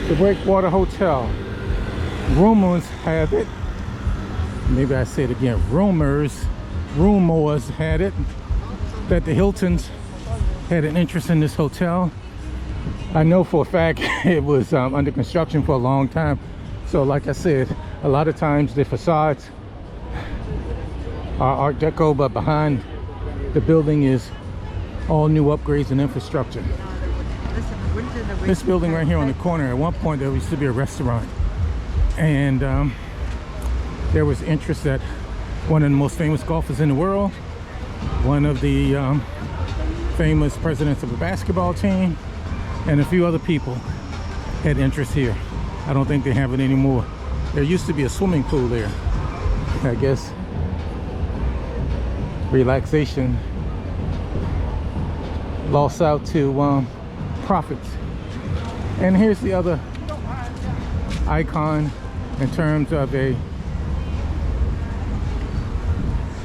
The Breakwater Hotel. Rumors have it, maybe I say it again, rumors had it that the Hiltons had an interest in this hotel. I know for a fact it was under construction for a long time. So like I said, a lot of times the facades are Art Deco, but behind the building is all new upgrades and infrastructure. This building right here on the corner, at one point there used to be a restaurant, and there was interest that one of the most famous golfers in the world, one of the famous presidents of a basketball team, and a few other people had interest here. I don't think they have it anymore. There used to be a swimming pool there. I guess relaxation lost out to profits. And here's the other icon in terms of a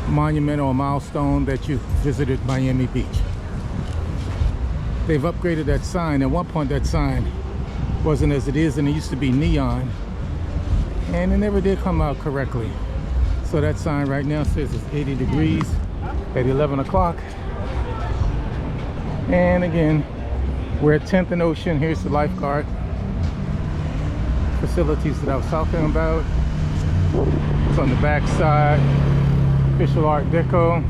monument or milestone that you visited Miami Beach. They've upgraded that sign. At one point that sign wasn't as it is, and it used to be neon, and it never did come out correctly. So that sign right now says it's 80 degrees at 11 o'clock. And again, we're at 10th and Ocean. Here's the lifeguard facilities that I was talking about. It's on the back side. Official Art Deco.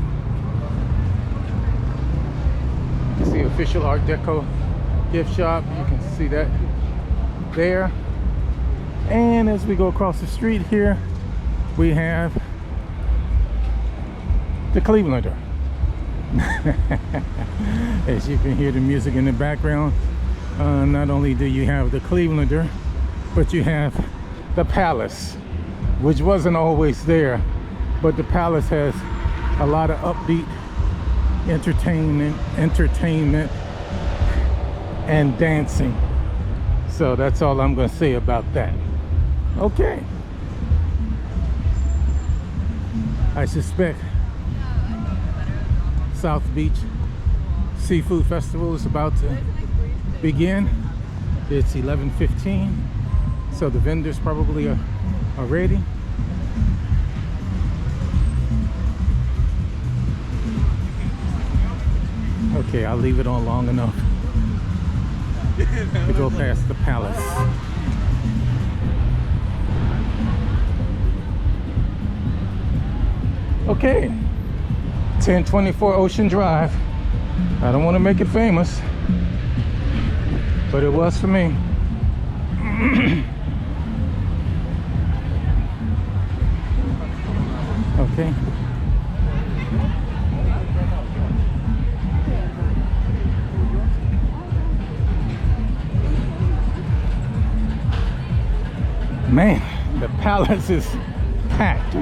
You see official Art Deco gift shop. You can see that there. And as we go across the street here, we have the Clevelander. As you can hear the music in the background, not only do you have the Clevelander, but you have the Palace, which wasn't always there, but the Palace has a lot of upbeat entertainment and dancing. So that's all I'm going to say about that. Okay, I suspect South Beach Seafood Festival is about to begin. It's 11:15, so the vendors probably are ready. Okay, I'll leave it on long enough to go past the Palace. Okay, 1024 Ocean Drive. I don't want to make it famous, but it was for me. Okay. Man, the Palace is packed.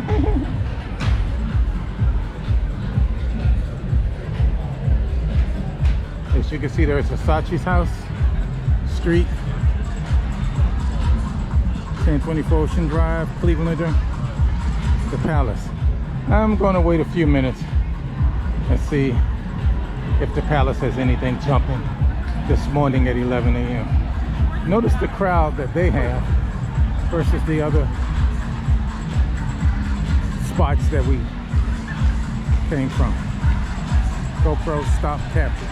As you can see, there's Versace's house, street, 1024 Ocean Drive, Clevelander, the Palace. I'm going to wait a few minutes and see if the Palace has anything jumping this morning at 11 a.m. Notice the crowd that they have versus the other spots that we came from. GoPro stop capture.